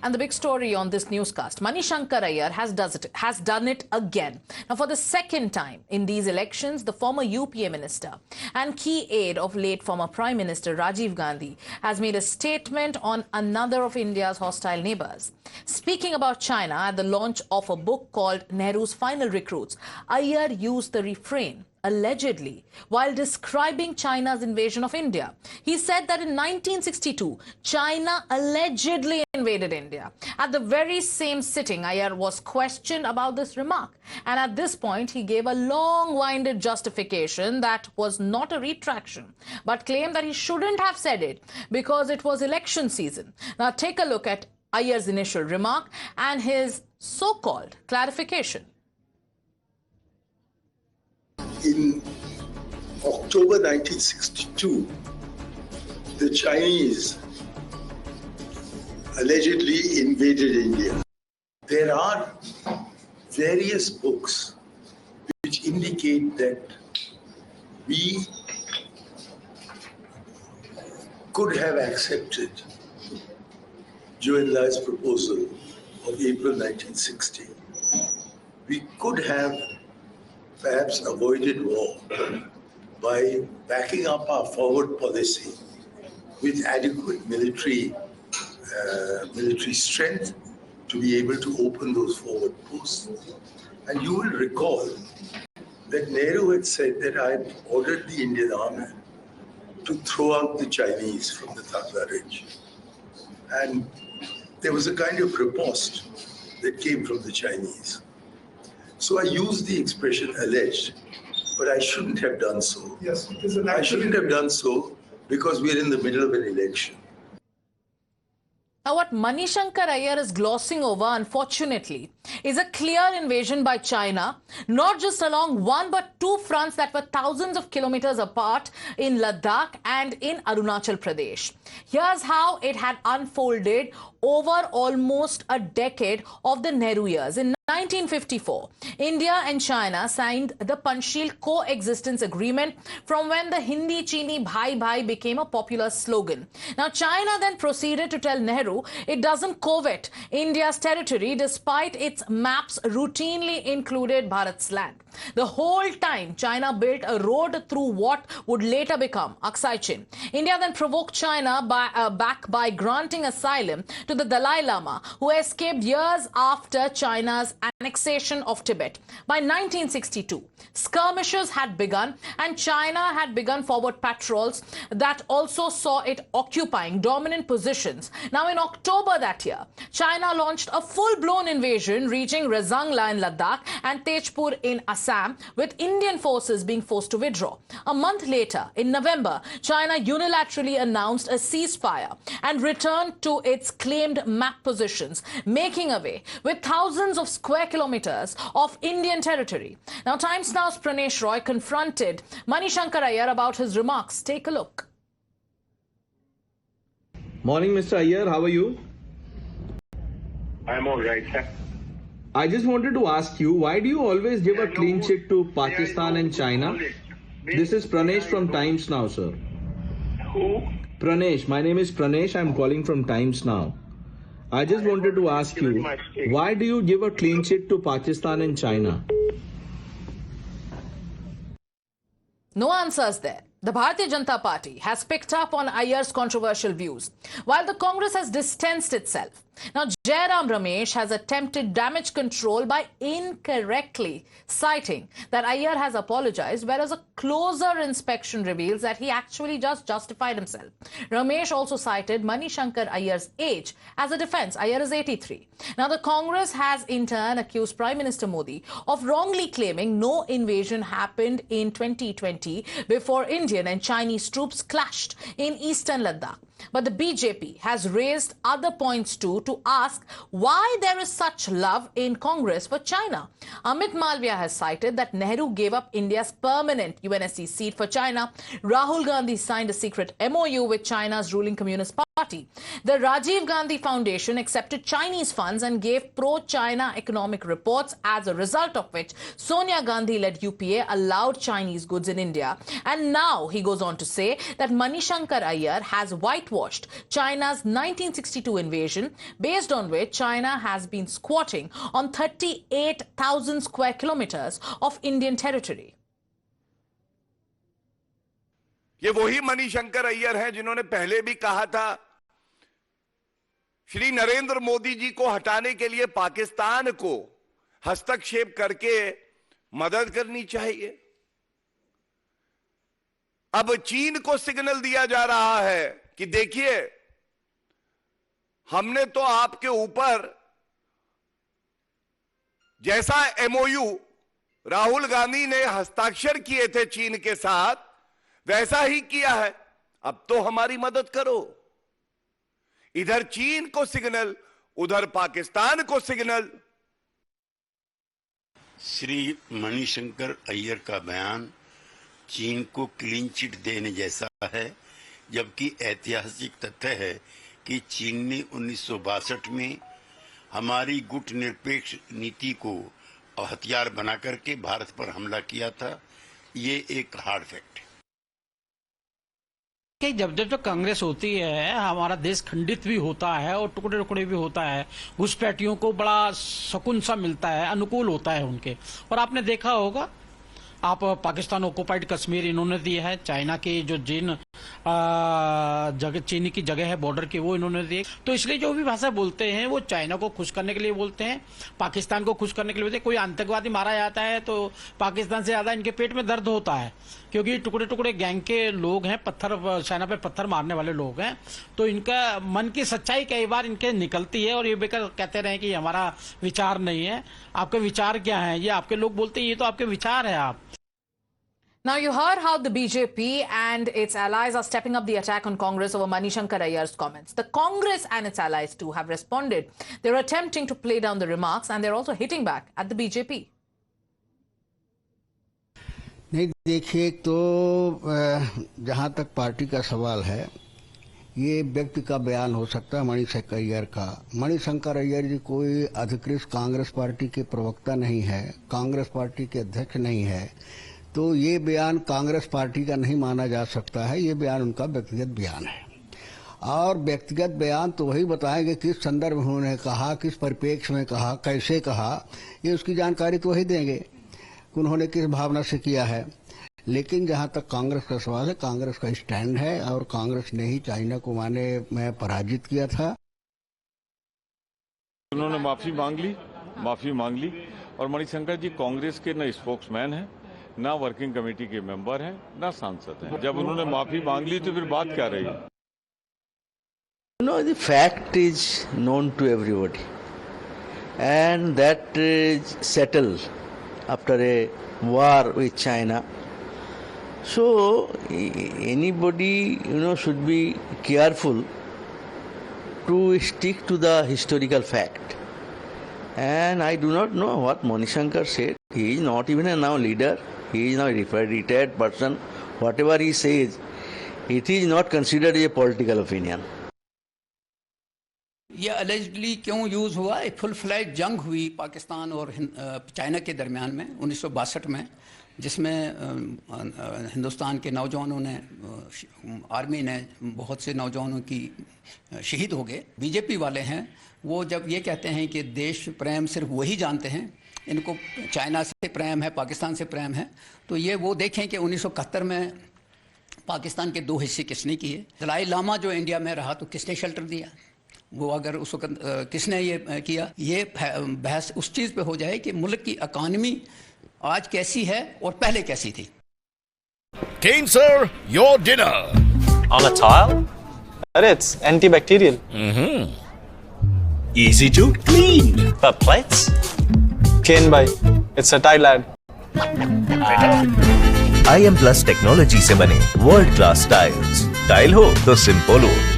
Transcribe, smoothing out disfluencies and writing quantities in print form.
And the big story on this newscast, Manishankar Aiyar has done it again. Now, for the second time in these elections, the former UPA minister and key aide of late former Prime Minister Rajiv Gandhi has made a statement on another of India's hostile neighbours. Speaking about China at the launch of a book called Nehru's Final Recruits, Aiyar used the refrain allegedly, while describing China's invasion of India. He said that in 1962, China allegedly invaded India. At the very same sitting, Aiyar was questioned about this remark. And at this point, he gave a long-winded justification that was not a retraction, but claimed that he shouldn't have said it because it was election season. Now, take a look at Aiyar's initial remark and his so-called clarification. In October 1962, the Chinese allegedly invaded India. There are various books which indicate that we could have accepted Zhou Enlai's proposal of April 1960. We could have perhaps avoided war by backing up our forward policy with adequate military strength to be able to open those forward posts. And you will recall that Nehru had said that I had ordered the Indian army to throw out the Chinese from the Tangla Ridge. And there was a kind of riposte that came from the Chinese. So I used the expression alleged, but I shouldn't have done so. Yes, it is an I shouldn't have done so because we're in the middle of an election. Now, what Manishankar Aiyar is glossing over, unfortunately, is a clear invasion by China, not just along one but two fronts that were thousands of kilometers apart in Ladakh and in Arunachal Pradesh. Here's how it had unfolded over almost a decade of the Nehru years. In 1954, India and China signed the Panchsheel Coexistence Agreement, from when the Hindi Chini Bhai Bhai became a popular slogan. Now, China then proceeded to tell Nehru it doesn't covet India's territory despite its maps routinely included Bharat's land. The whole time, China built a road through what would later become Aksai Chin. India then provoked China back by granting asylum to the Dalai Lama, who escaped years after China's annexation of Tibet. By 1962, skirmishes had begun and China had begun forward patrols that also saw it occupying dominant positions. Now, in October that year, China launched a full-blown invasion reaching Rezangla in Ladakh and Tezpur in Assam, with Indian forces being forced to withdraw. A month later, in November, China unilaterally announced a ceasefire and returned to its claimed map positions, making away with thousands of square kilometers of Indian territory. Now, Times Now's Pranesh Roy confronted Manishankar Aiyar about his remarks. Take a look. Morning, Mr. Aiyar. How are you? I'm all right, sir. I just wanted to ask you, why do you always give a clean chit to Pakistan and China? This is Pranesh from Times Now, sir. Who? Pranesh. My name is Pranesh. I'm calling from Times Now. I just wanted to ask you, why do you give a clean chit to Pakistan and China? No answers there. The Bharatiya Janata Party has picked up on Aiyar's controversial views, while the Congress has distanced itself. Now, Jairam Ramesh has attempted damage control by incorrectly citing that Aiyar has apologized, whereas a closer inspection reveals that he actually just justified himself. Ramesh also cited Manishankar Aiyar's age as a defense. Aiyar is 83. Now, the Congress has in turn accused Prime Minister Modi of wrongly claiming no invasion happened in 2020 before Indian and Chinese troops clashed in eastern Ladakh. But the BJP has raised other points too to ask why there is such love in Congress for China. Amit Malviya has cited that Nehru gave up India's permanent UNSC seat for China. Rahul Gandhi signed a secret MOU with China's ruling Communist Party. party. The Rajiv Gandhi Foundation accepted Chinese funds and gave pro-China economic reports, as a result of which Sonia Gandhi-led UPA allowed Chinese goods in India. And now he goes on to say that Manishankar Aiyar has whitewashed China's 1962 invasion, based on which China has been squatting on 38,000 square kilometers of Indian territory. ये वही मणिशंकर अय्यर हैं जिन्होंने पहले भी कहा था श्री नरेंद्र मोदी जी को हटाने के लिए पाकिस्तान को हस्तक्षेप करके मदद करनी चाहिए। अब चीन को सिग्नल दिया जा रहा है कि देखिए, हमने तो आपके ऊपर जैसा एमओयू राहुल गांधी ने हस्ताक्षर किए थे चीन के साथ, वैसा ही किया है, अब तो हमारी मदद करो। इधर चीन को सिग्नल, उधर पाकिस्तान को सिग्नल। श्री मणिशंकर अय्यर का बयान चीन को क्लीन चिट देने जैसा है, जबकि ऐतिहासिक तथ्य है कि चीन ने 1962 में हमारी गुटनिरपेक्ष नीति को हथियार बना करके भारत पर हमला किया था। ये एक हार्ड फैक्ट है कि जब जब कांग्रेस होती है हमारा देश खंडित भी होता है और टुकड़े टुकड़े भी होता है। घुसपैठियों को बड़ा सुकून सा मिलता है, अनुकूल होता है उनके। और आपने देखा होगा, आप पाकिस्तान ऑक्युपाइड कश्मीर इन्होंने दिया है, चाइना की जो जिन जगह चीनी की जगह है बॉर्डर की, वो इन्होंने दी। तो इसलिए जो भी भाषा बोलते हैं वो चाइना को खुश करने के लिए बोलते हैं, पाकिस्तान को खुश करने के लिए बोलते हैं। कोई आतंकवादी मारा जाता है तो पाकिस्तान से ज्यादा इनके पेट में दर्द होता है, क्योंकि टुकड़े टुकड़े गैंग के लोग हैं, पत्थर चाइना पे पत्थर मारने वाले लोग हैं। तो इनका मन की सच्चाई कई बार इनके निकलती है और ये बेकार कहते रहे कि हमारा विचार नहीं है। आपके विचार क्या है? ये आपके लोग बोलते हैं ये तो आपके विचार है। आप Now you heard how the BJP and its allies are stepping up the attack on Congress over Manishankar Ayyar's comments. The Congress and its allies too have responded. They're attempting to play down the remarks and they're also hitting back at the BJP. नहीं, देखिए, तो जहाँ तक party का सवाल है, ये व्यक्ति का बयान हो सकता है मणिशंकर अय्यर का। मणिशंकर अय्यर जी कोई अधिकृत कांग्रेस पार्टी के प्रवक्ता नहीं है, कांग्रेस पार्टी के अध्यक्ष नहीं है, तो ये बयान कांग्रेस पार्टी का नहीं माना जा सकता है। ये बयान उनका व्यक्तिगत बयान है और व्यक्तिगत बयान तो वही बताएंगे किस संदर्भ में उन्होंने कहा, किस परिप्रेक्ष्य में कहा, कैसे कहा, ये उसकी जानकारी तो वही देंगे कि उन्होंने किस भावना से किया है। लेकिन जहां तक कांग्रेस का सवाल है, कांग्रेस का स्टैंड है और कांग्रेस ने ही चाइना को माने में पराजित किया था। उन्होंने माफी मांग ली और मणिशंकर जी कांग्रेस के न स्पोक्समैन हैं, ना वर्किंग कमेटी के मेंबर हैं, ना सांसद हैं। जब उन्होंने माफी मांग ली तो फिर बात क्या रही? The fact is known to everybody, and that is settled after a war with China. So anybody, should be careful to stick to the historical fact. And I do not know what Manishankar said. He is not even a now leader. He is now a retired person. Whatever he says, it is not considered a political opinion. ये अलेजडली क्यों use हुआ? एक full fledge जंग हुई पाकिस्तान और China के दरमियान में 1962 में, जिसमें हिंदुस्तान के नौजवानों ने, आर्मी ने बहुत से नौजवानों की शहीद हो गए। बीजेपी वाले हैं वो जब ये कहते हैं कि देश प्रेम सिर्फ वही जानते हैं, इनको चाइना से प्रेम है, पाकिस्तान से प्रेम है, तो ये वो देखें कि 1971 में पाकिस्तान के 2 हिस्से किसने किए। दलाई लामा जो इंडिया में रहा तो किसने शेल्टर दिया? वो अगर उस वक्त किसने ये किया? ये बहस उस चीज़ पे हो जाए कि मुल्क की इकॉनमी आज कैसी है और पहले कैसी थी। Kane sir, your dinner. On a tile? It's antibacterial. Easy to clean. But plates? Kane bhai, it's a tile ad. IM Plus technology से बने वर्ल्ड क्लास टाइल्स। टाइल हो तो सिंपल हो।